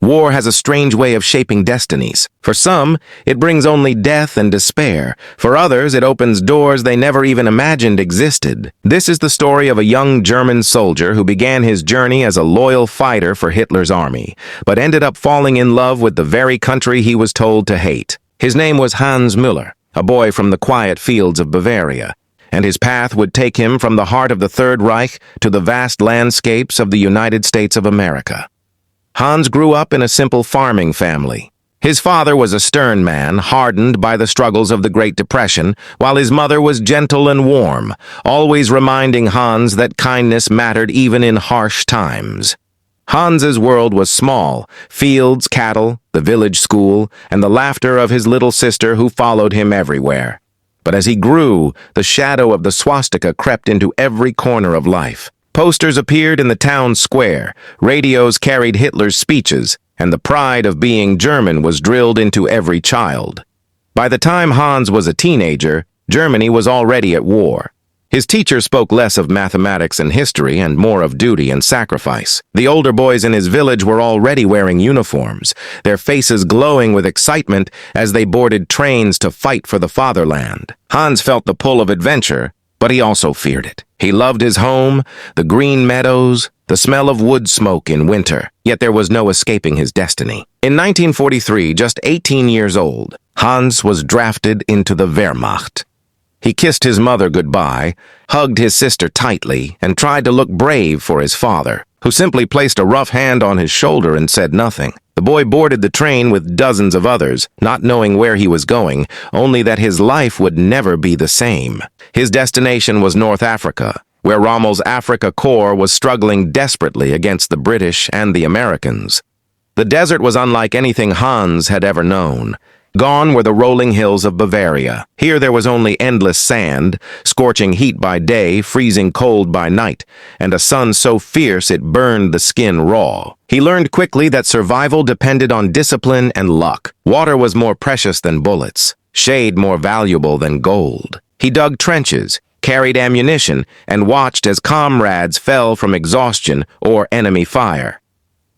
War has a strange way of shaping destinies. For some, it brings only death and despair. For others, it opens doors they never even imagined existed. This is the story of a young German soldier who began his journey as a loyal fighter for Hitler's army, but ended up falling in love with the very country he was told to hate. His name was Hans Müller, a boy from the quiet fields of Bavaria, and his path would take him from the heart of the Third Reich to the vast landscapes of the United States of America. Hans grew up in a simple farming family. His father was a stern man, hardened by the struggles of the Great Depression, while his mother was gentle and warm, always reminding Hans that kindness mattered even in harsh times. Hans's world was small: fields, cattle, the village school, and the laughter of his little sister who followed him everywhere. But as he grew, the shadow of the swastika crept into every corner of life. Posters appeared in the town square, radios carried Hitler's speeches, and the pride of being German was drilled into every child. By the time Hans was a teenager, Germany was already at war. His teacher spoke less of mathematics and history and more of duty and sacrifice. The older boys in his village were already wearing uniforms, their faces glowing with excitement as they boarded trains to fight for the fatherland. Hans felt the pull of adventure, but he also feared it. He loved his home, the green meadows, the smell of wood smoke in winter, yet there was no escaping his destiny. In 1943, just 18 years old, Hans was drafted into the Wehrmacht. He kissed his mother goodbye, hugged his sister tightly, and tried to look brave for his father, who simply placed a rough hand on his shoulder and said nothing. The boy boarded the train with dozens of others, not knowing where he was going, only that his life would never be the same. His destination was North Africa, where Rommel's Afrika Korps was struggling desperately against the British and the Americans. The desert was unlike anything Hans had ever known. Gone were the rolling hills of Bavaria. Here there was only endless sand, scorching heat by day, freezing cold by night, and a sun so fierce it burned the skin raw. He learned quickly that survival depended on discipline and luck. Water was more precious than bullets, shade more valuable than gold. He dug trenches, carried ammunition, and watched as comrades fell from exhaustion or enemy fire.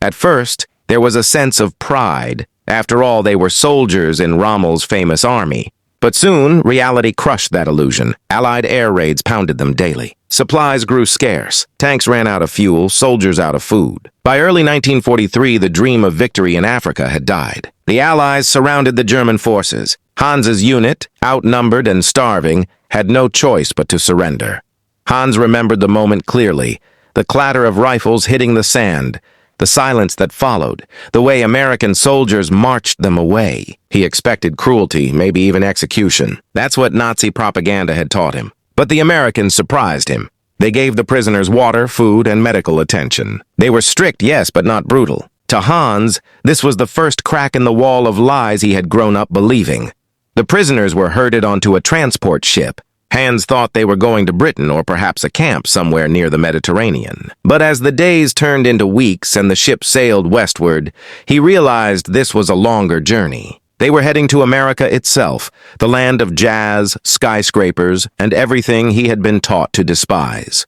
At first, there was a sense of pride. After all, they were soldiers in Rommel's famous army. But soon, reality crushed that illusion. Allied air raids pounded them daily. Supplies grew scarce. Tanks ran out of fuel, soldiers out of food. By early 1943, the dream of victory in Africa had died. The Allies surrounded the German forces. Hans's unit, outnumbered and starving, had no choice but to surrender. Hans remembered the moment clearly: the clatter of rifles hitting the sand, the silence that followed, the way American soldiers marched them away. He expected cruelty, maybe even execution. That's what Nazi propaganda had taught him. But the Americans surprised him. They gave the prisoners water, food, and medical attention. They were strict, yes, but not brutal. To Hans, this was the first crack in the wall of lies he had grown up believing. The prisoners were herded onto a transport ship. Hans thought they were going to Britain or perhaps a camp somewhere near the Mediterranean. But as the days turned into weeks and the ship sailed westward, he realized this was a longer journey. They were heading to America itself, the land of jazz, skyscrapers, and everything he had been taught to despise.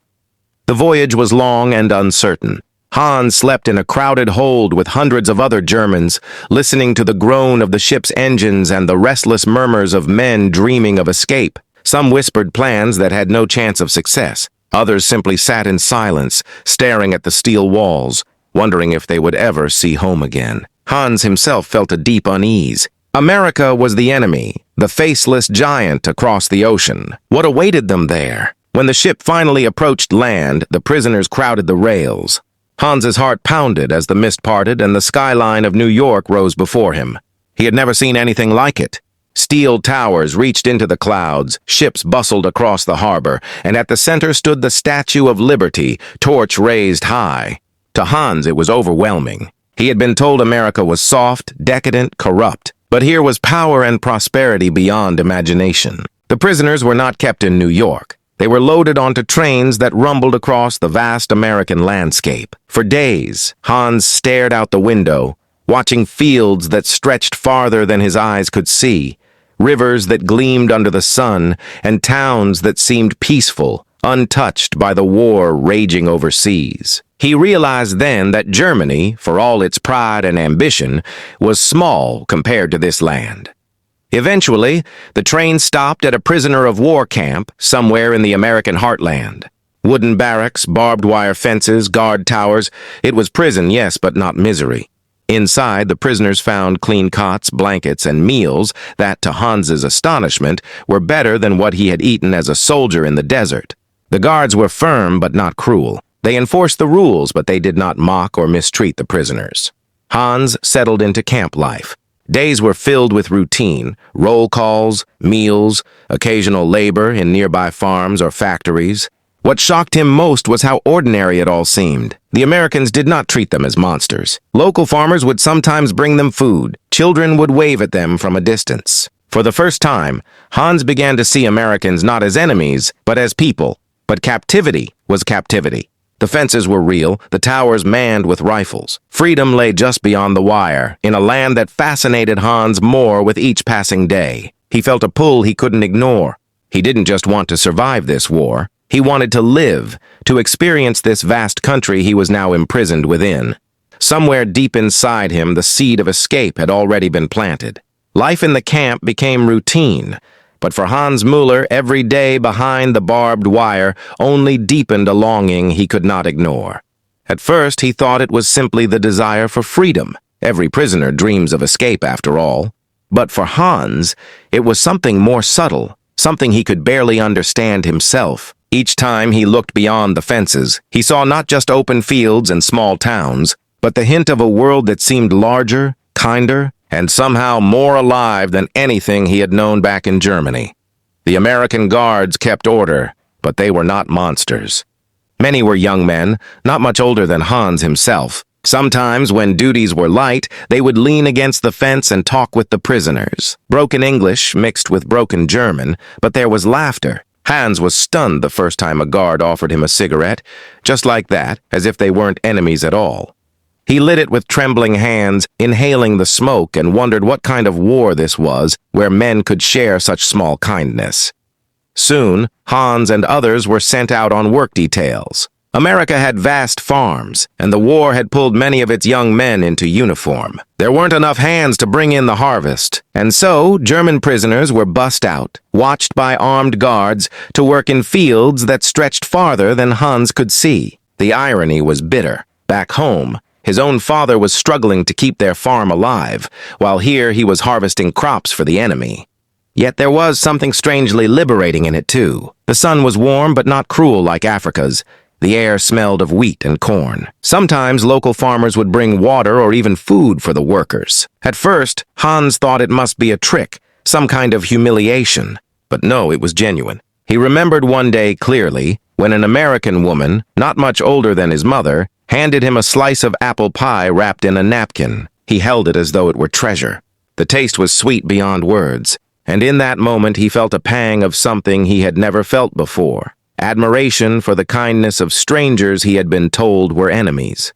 The voyage was long and uncertain. Hans slept in a crowded hold with hundreds of other Germans, listening to the groan of the ship's engines and the restless murmurs of men dreaming of escape. Some whispered plans that had no chance of success. Others simply sat in silence, staring at the steel walls, wondering if they would ever see home again. Hans himself felt a deep unease. America was the enemy, the faceless giant across the ocean. What awaited them there? When the ship finally approached land, the prisoners crowded the rails. Hans's heart pounded as the mist parted and the skyline of New York rose before him. He had never seen anything like it. Steel towers reached into the clouds, ships bustled across the harbor, and at the center stood the Statue of Liberty, torch raised high. To Hans, it was overwhelming. He had been told America was soft, decadent, corrupt, but here was power and prosperity beyond imagination. The prisoners were not kept in New York. They were loaded onto trains that rumbled across the vast American landscape. For days, Hans stared out the window, watching fields that stretched farther than his eyes could see, rivers that gleamed under the sun, and towns that seemed peaceful, untouched by the war raging overseas. He realized then that Germany, for all its pride and ambition, was small compared to this land. Eventually, the train stopped at a prisoner of war camp somewhere in the American heartland. Wooden barracks, barbed wire fences, guard towers. It was prison, yes, but not misery. Inside, the prisoners found clean cots, blankets, and meals that, to Hans's astonishment, were better than what he had eaten as a soldier in the desert. The guards were firm but not cruel. They enforced the rules, but they did not mock or mistreat the prisoners. Hans settled into camp life. Days were filled with routine, roll calls, meals, occasional labor in nearby farms or factories. What shocked him most was how ordinary it all seemed. The Americans did not treat them as monsters. Local farmers would sometimes bring them food. Children would wave at them from a distance. For the first time, Hans began to see Americans not as enemies, but as people. But captivity was captivity. The fences were real, the towers manned with rifles. Freedom lay just beyond the wire, in a land that fascinated Hans more with each passing day. He felt a pull he couldn't ignore. He didn't just want to survive this war. He wanted to live, to experience this vast country he was now imprisoned within. Somewhere deep inside him, the seed of escape had already been planted. Life in the camp became routine. But for Hans Müller, every day behind the barbed wire only deepened a longing he could not ignore. At first, he thought it was simply the desire for freedom. Every prisoner dreams of escape, after all. But for Hans, it was something more subtle, something he could barely understand himself. Each time he looked beyond the fences, he saw not just open fields and small towns, but the hint of a world that seemed larger, kinder, and somehow more alive than anything he had known back in Germany. The American guards kept order, but they were not monsters. Many were young men, not much older than Hans himself. Sometimes, when duties were light, they would lean against the fence and talk with the prisoners. Broken English mixed with broken German, but there was laughter. Hans was stunned the first time a guard offered him a cigarette, just like that, as if they weren't enemies at all. He lit it with trembling hands, inhaling the smoke, and wondered what kind of war this was, where men could share such small kindness. Soon, Hans and others were sent out on work details. America had vast farms, and the war had pulled many of its young men into uniform. There weren't enough hands to bring in the harvest, and so German prisoners were bussed out, watched by armed guards, to work in fields that stretched farther than Hans could see. The irony was bitter. Back home, his own father was struggling to keep their farm alive, while here he was harvesting crops for the enemy. Yet there was something strangely liberating in it, too. The sun was warm but not cruel like Africa's. The air smelled of wheat and corn. Sometimes local farmers would bring water or even food for the workers. At first, Hans thought it must be a trick, some kind of humiliation. But no, it was genuine. He remembered one day clearly when an American woman, not much older than his mother, handed him a slice of apple pie wrapped in a napkin. He held it as though it were treasure. The taste was sweet beyond words, and in that moment he felt a pang of something he had never felt before. Admiration for the kindness of strangers he had been told were enemies.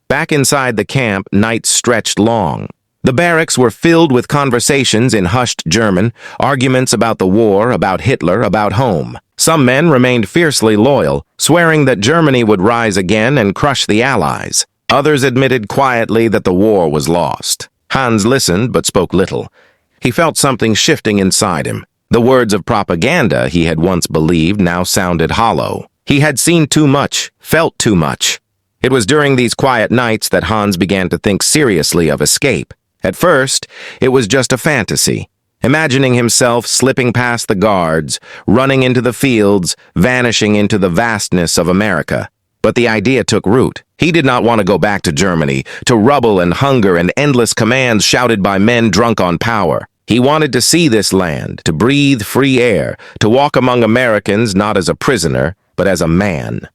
Back inside the camp, nights stretched long. The barracks were filled with conversations in hushed German, arguments about the war, about Hitler, about home. Some men remained fiercely loyal, swearing that Germany would rise again and crush the Allies. Others admitted quietly that the war was lost. Hans listened but spoke little. He felt something shifting inside him. The words of propaganda he had once believed now sounded hollow. He had seen too much, felt too much. It was during these quiet nights that Hans began to think seriously of escape. At first, it was just a fantasy, imagining himself slipping past the guards, running into the fields, vanishing into the vastness of America. But the idea took root. He did not want to go back to Germany, to rubble and hunger and endless commands shouted by men drunk on power. He wanted to see this land, to breathe free air, to walk among Americans not as a prisoner, but as a man.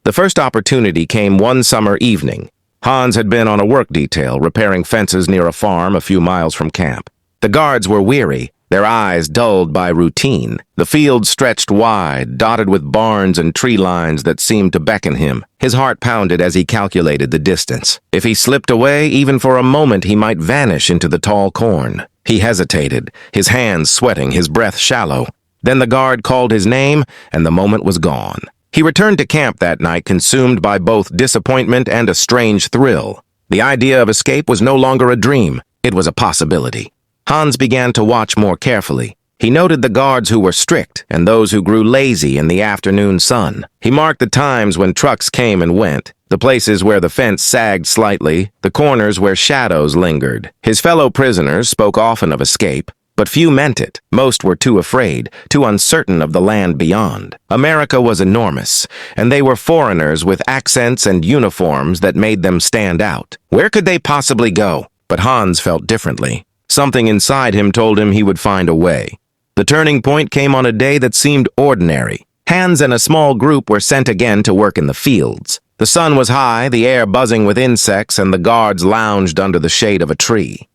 The first opportunity came one summer evening. Hans had been on a work detail, repairing fences near a farm a few miles from camp. The guards were weary, their eyes dulled by routine. The field stretched wide, dotted with barns and tree lines that seemed to beckon him. His heart pounded as he calculated the distance. If he slipped away, even for a moment, he might vanish into the tall corn. He hesitated, his hands sweating, his breath shallow. Then the guard called his name, and the moment was gone. He returned to camp that night consumed by both disappointment and a strange thrill. The idea of escape was no longer a dream, it was a possibility. Hans began to watch more carefully. He noted the guards who were strict and those who grew lazy in the afternoon sun. He marked the times when trucks came and went, the places where the fence sagged slightly, the corners where shadows lingered. His fellow prisoners spoke often of escape, but few meant it. Most were too afraid, too uncertain of the land beyond. America was enormous, and they were foreigners with accents and uniforms that made them stand out. Where could they possibly go? But Hans felt differently. Something inside him told him he would find a way. The turning point came on a day that seemed ordinary. Hans and a small group were sent again to work in the fields. The sun was high, the air buzzing with insects, and the guards lounged under the shade of a tree.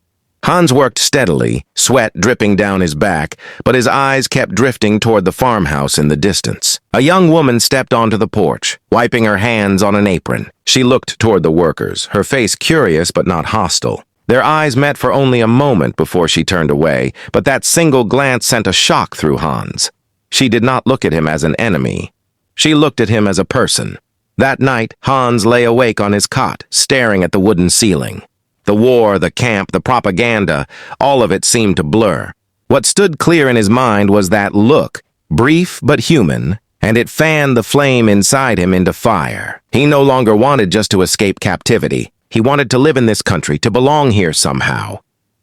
Hans worked steadily, sweat dripping down his back, but his eyes kept drifting toward the farmhouse in the distance. A young woman stepped onto the porch, wiping her hands on an apron. She looked toward the workers, her face curious but not hostile. Their eyes met for only a moment before she turned away, but that single glance sent a shock through Hans. She did not look at him as an enemy. She looked at him as a person. That night, Hans lay awake on his cot, staring at the wooden ceiling. The war, the camp, the propaganda, all of it seemed to blur. What stood clear in his mind was that look, brief but human, and it fanned the flame inside him into fire. He no longer wanted just to escape captivity. He wanted to live in this country, to belong here somehow.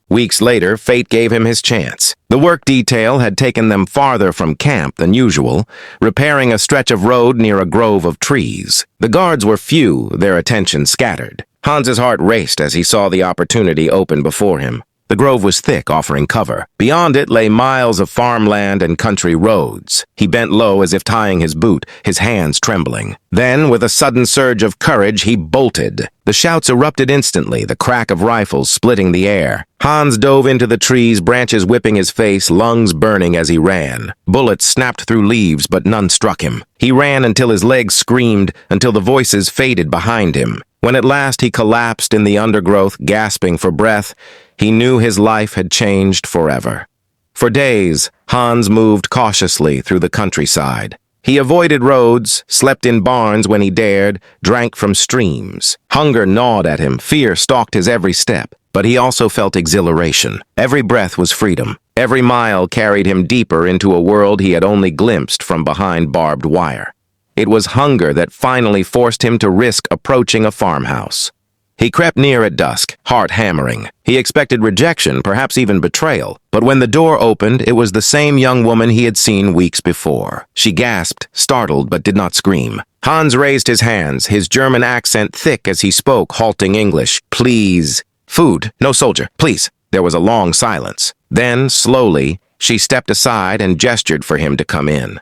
Weeks later, fate gave him his chance. The work detail had taken them farther from camp than usual, repairing a stretch of road near a grove of trees. The guards were few, their attention scattered. Hans's heart raced as he saw the opportunity open before him. The grove was thick, offering cover. Beyond it lay miles of farmland and country roads. He bent low as if tying his boot, his hands trembling. Then, with a sudden surge of courage, he bolted. The shouts erupted instantly, the crack of rifles splitting the air. Hans dove into the trees, branches whipping his face, lungs burning as he ran. Bullets snapped through leaves, but none struck him. He ran until his legs screamed, until the voices faded behind him. When at last he collapsed in the undergrowth, gasping for breath, he knew his life had changed forever. For days, Hans moved cautiously through the countryside. He avoided roads, slept in barns when he dared, drank from streams. Hunger gnawed at him, fear stalked his every step. But he also felt exhilaration. Every breath was freedom. Every mile carried him deeper into a world he had only glimpsed from behind barbed wire. It was hunger that finally forced him to risk approaching a farmhouse. He crept near at dusk, heart hammering. He expected rejection, perhaps even betrayal. But when the door opened, it was the same young woman he had seen weeks before. She gasped, startled, but did not scream. Hans raised his hands, his German accent thick as he spoke, halting English. "Please." "Food. No soldier. Please." There was a long silence. Then, slowly, she stepped aside and gestured for him to come in.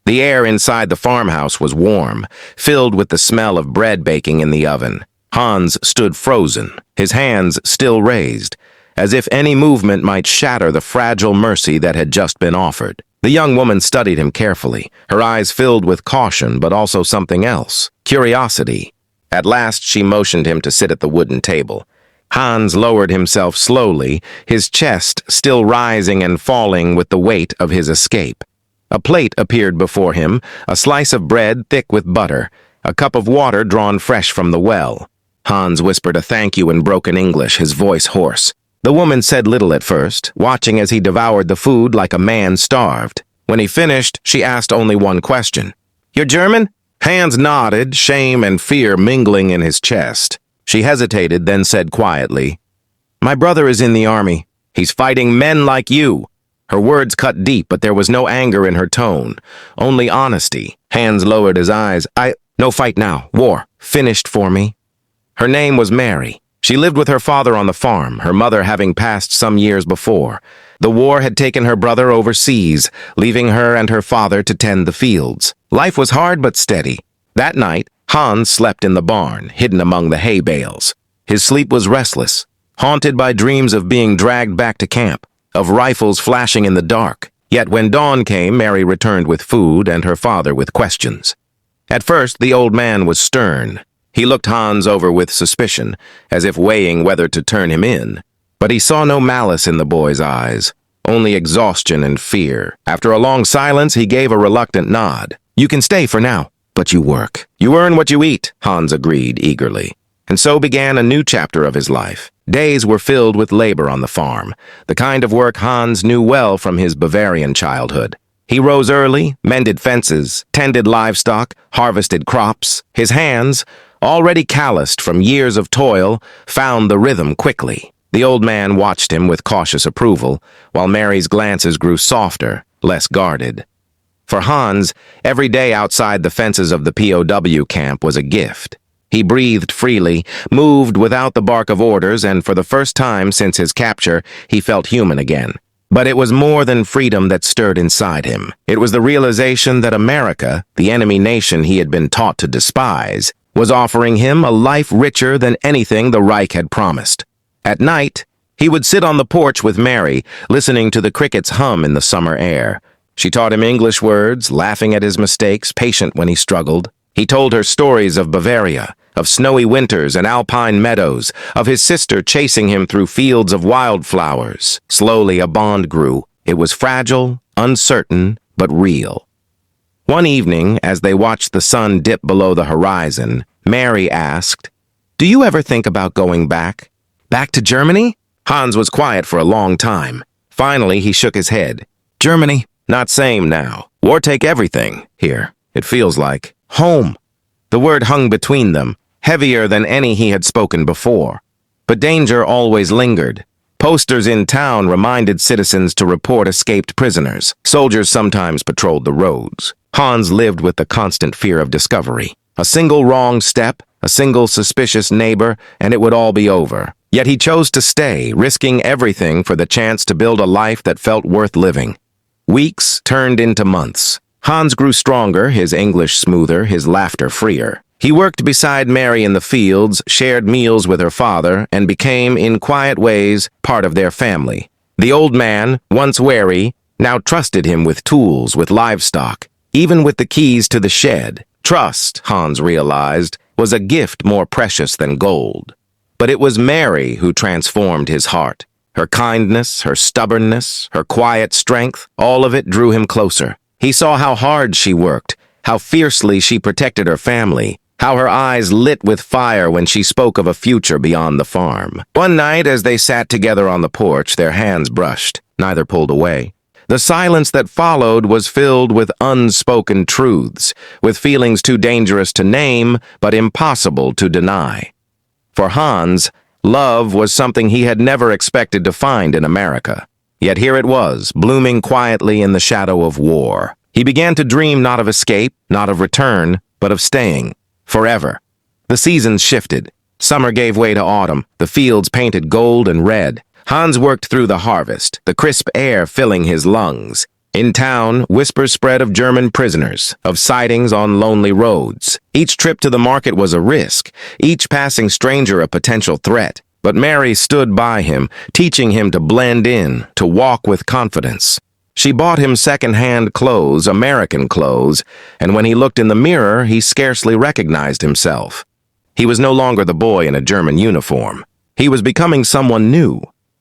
The air inside the farmhouse was warm, filled with the smell of bread baking in the oven. Hans stood frozen, his hands still raised, as if any movement might shatter the fragile mercy that had just been offered. The young woman studied him carefully, her eyes filled with caution but also something else, curiosity. At last she motioned him to sit at the wooden table. Hans lowered himself slowly, his chest still rising and falling with the weight of his escape. A plate appeared before him, a slice of bread thick with butter, a cup of water drawn fresh from the well. Hans whispered a thank you in broken English, his voice hoarse. The woman said little at first, watching as he devoured the food like a man starved. When he finished, she asked only one question. "You're German?" Hans nodded, shame and fear mingling in his chest. She hesitated, then said quietly, "My brother is in the army. He's fighting men like you." Her words cut deep, but there was no anger in her tone, only honesty. Hans lowered his eyes. No fight now. War. Finished for me." Her name was Mary. She lived with her father on the farm, her mother having passed some years before. The war had taken her brother overseas, leaving her and her father to tend the fields. Life was hard but steady. That night, Hans slept in the barn, hidden among the hay bales. His sleep was restless, haunted by dreams of being dragged back to camp, of rifles flashing in the dark. Yet when dawn came, Mary returned with food and her father with questions. At first, the old man was stern. He looked Hans over with suspicion, as if weighing whether to turn him in. But he saw no malice in the boy's eyes, only exhaustion and fear. After a long silence, he gave a reluctant nod. "You can stay for now, but you work. You earn what you eat," Hans agreed eagerly. And so began a new chapter of his life. Days were filled with labor on the farm, the kind of work Hans knew well from his Bavarian childhood. He rose early, mended fences, tended livestock, harvested crops. His hands, already calloused from years of toil, found the rhythm quickly. The old man watched him with cautious approval, while Mary's glances grew softer, less guarded. For Hans, every day outside the fences of the POW camp was a gift. He breathed freely, moved without the bark of orders, and for the first time since his capture, he felt human again. But it was more than freedom that stirred inside him. It was the realization that America, the enemy nation he had been taught to despise, was offering him a life richer than anything the Reich had promised. At night, he would sit on the porch with Mary, listening to the crickets hum in the summer air. She taught him English words, laughing at his mistakes, patient when he struggled. He told her stories of Bavaria, of snowy winters and alpine meadows, of his sister chasing him through fields of wildflowers. Slowly a bond grew. It was fragile, uncertain, but real. One evening, as they watched the sun dip below the horizon, Mary asked, "Do you ever think about going back? Back to Germany?" Hans was quiet for a long time. Finally, he shook his head. "Germany, not same now. War take everything here, it feels like. Home." The word hung between them, heavier than any he had spoken before. But danger always lingered. Posters in town reminded citizens to report escaped prisoners. Soldiers sometimes patrolled the roads. Hans lived with the constant fear of discovery. A single wrong step, a single suspicious neighbor, and it would all be over. Yet he chose to stay, risking everything for the chance to build a life that felt worth living. Weeks turned into months. Hans grew stronger, his English smoother, his laughter freer. He worked beside Mary in the fields, shared meals with her father, and became, in quiet ways, part of their family. The old man, once wary, now trusted him with tools, with livestock, even with the keys to the shed. Trust, Hans realized, was a gift more precious than gold. But it was Mary who transformed his heart. Her kindness, her stubbornness, her quiet strength, all of it drew him closer. He saw how hard she worked, how fiercely she protected her family, how her eyes lit with fire when she spoke of a future beyond the farm. One night, as they sat together on the porch, their hands brushed. Neither pulled away. The silence that followed was filled with unspoken truths, with feelings too dangerous to name, but impossible to deny. For Hans, love was something he had never expected to find in America. Yet here it was, blooming quietly in the shadow of war. He began to dream not of escape, not of return, but of staying. Forever. The seasons shifted. Summer gave way to autumn, the fields painted gold and red. Hans worked through the harvest, the crisp air filling his lungs. In town, whispers spread of German prisoners, of sightings on lonely roads. Each trip to the market was a risk, each passing stranger a potential threat. But Mary stood by him, teaching him to blend in, to walk with confidence. She bought him second-hand clothes, American clothes, and when he looked in the mirror, he scarcely recognized himself. He was no longer the boy in a German uniform. He was becoming someone new.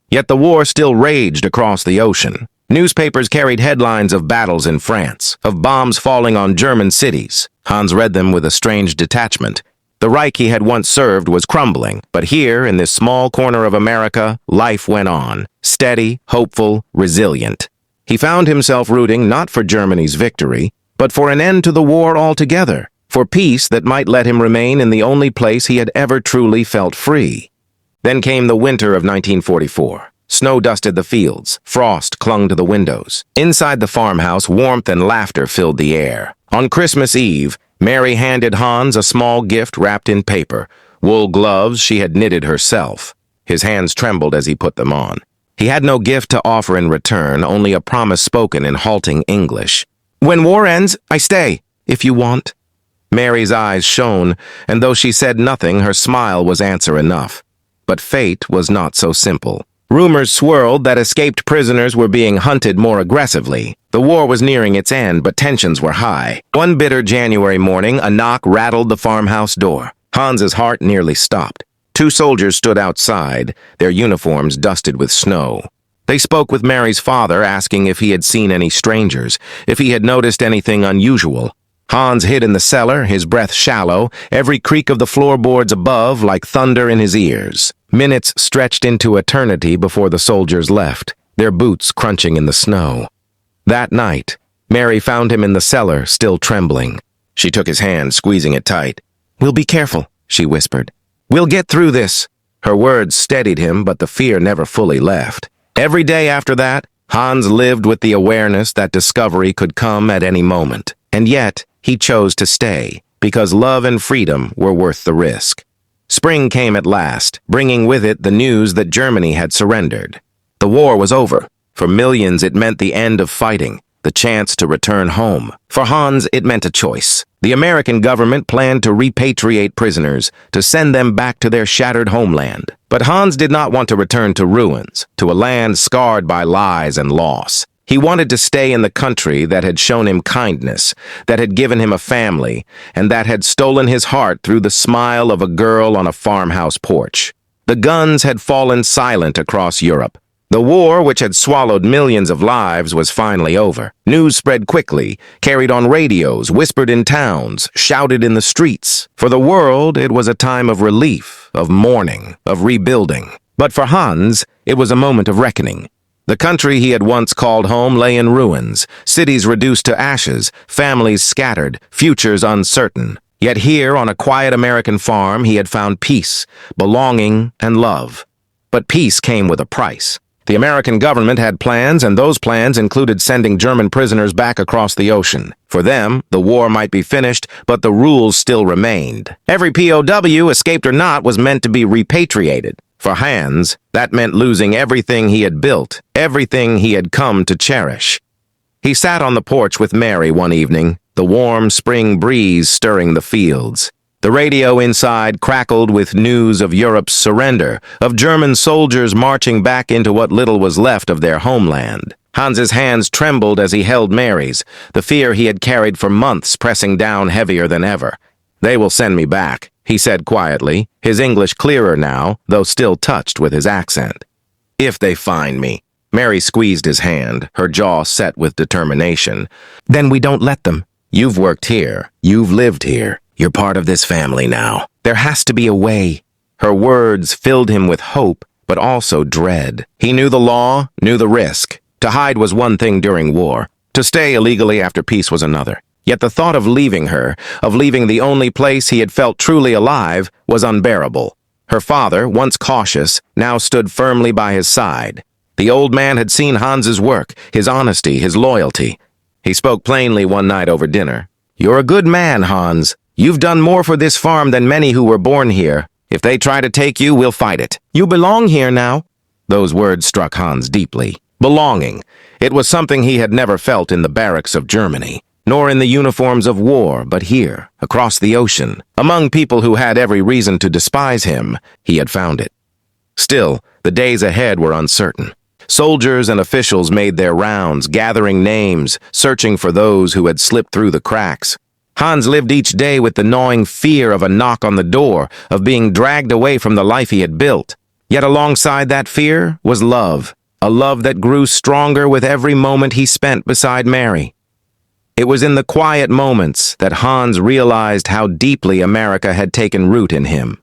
Yet the war still raged across the ocean. Newspapers carried headlines of battles in France, of bombs falling on German cities. Hans read them with a strange detachment. The Reich he had once served was crumbling, but here, in this small corner of America, life went on, steady, hopeful, resilient. He found himself rooting not for Germany's victory, but for an end to the war altogether, for peace that might let him remain in the only place he had ever truly felt free. Then came the winter of 1944. Snow dusted the fields, frost clung to the windows. Inside the farmhouse, warmth and laughter filled the air. On Christmas Eve, Mary handed Hans a small gift wrapped in paper, wool gloves she had knitted herself. His hands trembled as he put them on. He had no gift to offer in return, only a promise spoken in halting English. "When war ends, I stay, if you want." Mary's eyes shone, and though she said nothing, her smile was answer enough. But fate was not so simple. Rumors swirled that escaped prisoners were being hunted more aggressively. The war was nearing its end, but tensions were high. One bitter January morning, a knock rattled the farmhouse door. Hans's heart nearly stopped. Two soldiers stood outside, their uniforms dusted with snow. They spoke with Mary's father, asking if he had seen any strangers, if he had noticed anything unusual. Hans hid in the cellar, his breath shallow, every creak of the floorboards above like thunder in his ears. Minutes stretched into eternity before the soldiers left, their boots crunching in the snow. That night, Mary found him in the cellar, still trembling. She took his hand, squeezing it tight. "We'll be careful," she whispered. "We'll get through this." Her words steadied him, but the fear never fully left. Every day after that, Hans lived with the awareness that discovery could come at any moment. And yet, he chose to stay, because love and freedom were worth the risk. Spring came at last, bringing with it the news that Germany had surrendered. The war was over. For millions, it meant the end of fighting, the chance to return home. For Hans, it meant a choice. The American government planned to repatriate prisoners, to send them back to their shattered homeland. But Hans did not want to return to ruins, to a land scarred by lies and loss. He wanted to stay in the country that had shown him kindness, that had given him a family, and that had stolen his heart through the smile of a girl on a farmhouse porch. The guns had fallen silent across Europe. The war, which had swallowed millions of lives, was finally over. News spread quickly, carried on radios, whispered in towns, shouted in the streets. For the world, it was a time of relief, of mourning, of rebuilding. But for Hans, it was a moment of reckoning. The country he had once called home lay in ruins, cities reduced to ashes, families scattered, futures uncertain. Yet here, on a quiet American farm, he had found peace, belonging, and love. But peace came with a price. The American government had plans, and those plans included sending German prisoners back across the ocean. For them, the war might be finished, but the rules still remained. Every POW, escaped or not, was meant to be repatriated. For Hans, that meant losing everything he had built, everything he had come to cherish. He sat on the porch with Mary one evening, the warm spring breeze stirring the fields. The radio inside crackled with news of Europe's surrender, of German soldiers marching back into what little was left of their homeland. Hans's hands trembled as he held Mary's, the fear he had carried for months pressing down heavier than ever. "They will send me back," he said quietly, his English clearer now, though still touched with his accent. "If they find me." Mary squeezed his hand, her jaw set with determination. "Then we don't let them. You've worked here. You've lived here. You're part of this family now. There has to be a way." Her words filled him with hope, but also dread. He knew the law, knew the risk. To hide was one thing during war. To stay illegally after peace was another. Yet the thought of leaving her, of leaving the only place he had felt truly alive, was unbearable. Her father, once cautious, now stood firmly by his side. The old man had seen Hans's work, his honesty, his loyalty. He spoke plainly one night over dinner. "You're a good man, Hans. You've done more for this farm than many who were born here. If they try to take you, we'll fight it. You belong here now." Those words struck Hans deeply. Belonging. It was something he had never felt in the barracks of Germany, nor in the uniforms of war, but here, across the ocean, among people who had every reason to despise him, he had found it. Still, the days ahead were uncertain. Soldiers and officials made their rounds, gathering names, searching for those who had slipped through the cracks. Hans lived each day with the gnawing fear of a knock on the door, of being dragged away from the life he had built. Yet alongside that fear was love, a love that grew stronger with every moment he spent beside Mary. It was in the quiet moments that Hans realized how deeply America had taken root in him.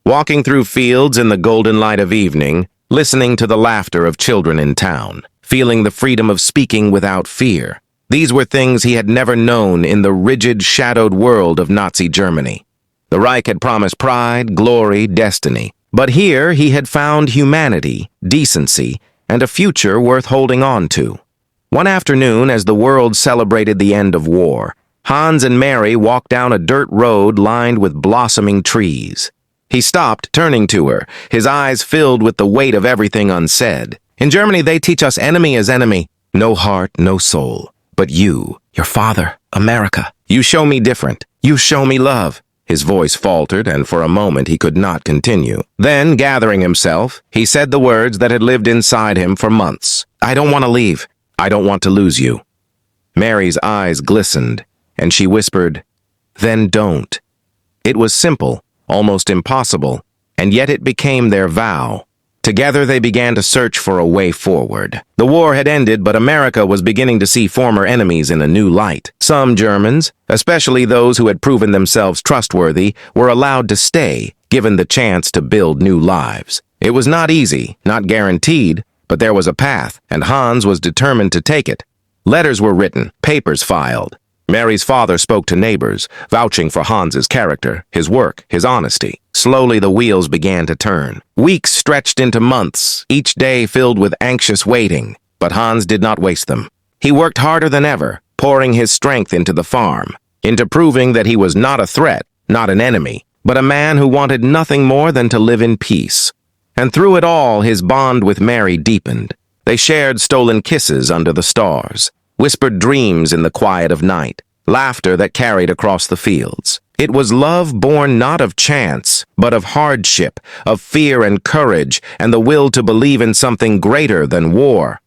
Walking through fields in the golden light of evening, listening to the laughter of children in town, feeling the freedom of speaking without fear. These were things he had never known in the rigid, shadowed world of Nazi Germany. The Reich had promised pride, glory, destiny. But here he had found humanity, decency, and a future worth holding on to. One afternoon, as the world celebrated the end of war, Hans and Mary walked down a dirt road lined with blossoming trees. He stopped, turning to her, his eyes filled with the weight of everything unsaid. "In Germany, they teach us enemy is enemy. No heart, no soul. But you, your father, America, you show me different. You show me love." His voice faltered, and for a moment he could not continue. Then, gathering himself, he said the words that had lived inside him for months. "I don't want to leave. I don't want to lose you." Mary's eyes glistened, and she whispered, "Then don't." It was simple, almost impossible, and yet it became their vow. Together they began to search for a way forward. The war had ended, but America was beginning to see former enemies in a new light. Some Germans, especially those who had proven themselves trustworthy, were allowed to stay, given the chance to build new lives. It was not easy, not guaranteed, but there was a path, and Hans was determined to take it. Letters were written, papers filed. Mary's father spoke to neighbors, vouching for Hans's character, his work, his honesty. Slowly the wheels began to turn. Weeks stretched into months, each day filled with anxious waiting. But Hans did not waste them. He worked harder than ever, pouring his strength into the farm, into proving that he was not a threat, not an enemy, but a man who wanted nothing more than to live in peace. And through it all, his bond with Mary deepened. They shared stolen kisses under the stars, whispered dreams in the quiet of night, laughter that carried across the fields. It was love born not of chance, but of hardship, of fear and courage, and the will to believe in something greater than war.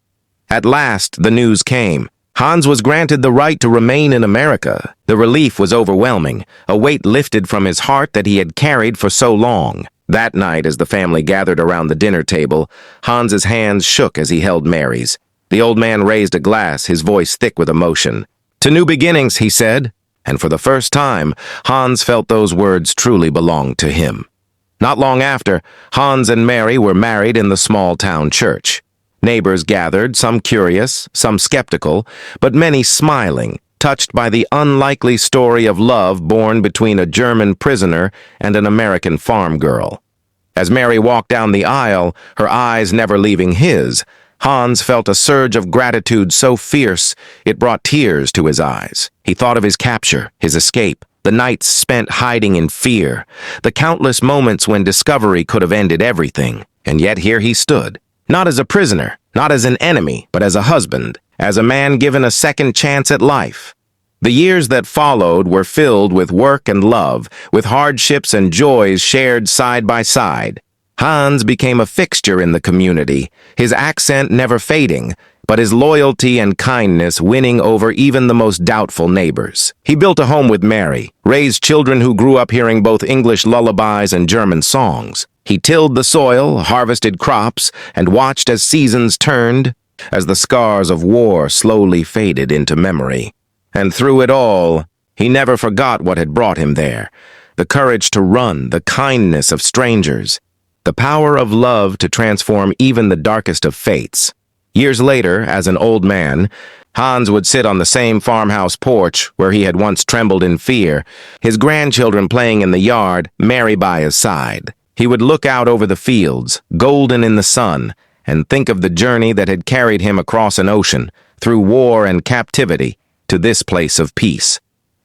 At last, the news came. Hans was granted the right to remain in America. The relief was overwhelming, a weight lifted from his heart that he had carried for so long. That night, as the family gathered around the dinner table, Hans's hands shook as he held Mary's. The old man raised a glass, his voice thick with emotion. "To new beginnings," he said, and for the first time, Hans felt those words truly belonged to him. Not long after, Hans and Mary were married in the small-town church. Neighbors gathered, some curious, some skeptical, but many smiling, touched by the unlikely story of love born between a German prisoner and an American farm girl. As Mary walked down the aisle, her eyes never leaving his, Hans felt a surge of gratitude so fierce it brought tears to his eyes. He thought of his capture, his escape, the nights spent hiding in fear, the countless moments when discovery could have ended everything. And yet here he stood, not as a prisoner, not as an enemy, but as a husband, as a man given a second chance at life. The years that followed were filled with work and love, with hardships and joys shared side by side. Hans became a fixture in the community, his accent never fading, but his loyalty and kindness winning over even the most doubtful neighbors. He built a home with Mary, raised children who grew up hearing both English lullabies and German songs. He tilled the soil, harvested crops, and watched as seasons turned, as the scars of war slowly faded into memory. And through it all, he never forgot what had brought him there, the courage to run, the kindness of strangers, the power of love to transform even the darkest of fates. Years later, as an old man, Hans would sit on the same farmhouse porch where he had once trembled in fear, his grandchildren playing in the yard, Mary by his side. He would look out over the fields, golden in the sun, and think of the journey that had carried him across an ocean, through war and captivity, to this place of peace.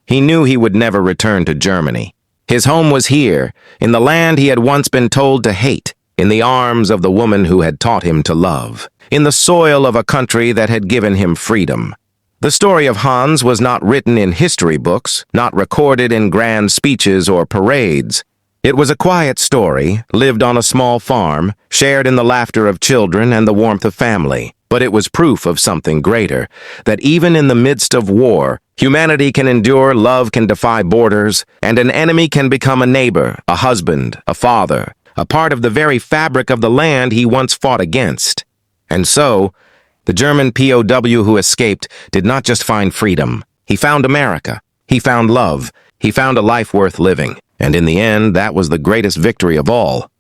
He knew he would never return to Germany. His home was here, in the land he had once been told to hate, in the arms of the woman who had taught him to love, in the soil of a country that had given him freedom. The story of Hans was not written in history books, not recorded in grand speeches or parades. It was a quiet story, lived on a small farm, shared in the laughter of children and the warmth of family. But it was proof of something greater, that even in the midst of war, humanity can endure, love can defy borders, and an enemy can become a neighbor, a husband, a father, a part of the very fabric of the land he once fought against. And so, the German POW who escaped did not just find freedom. He found America. He found love. He found a life worth living. And in the end, that was the greatest victory of all.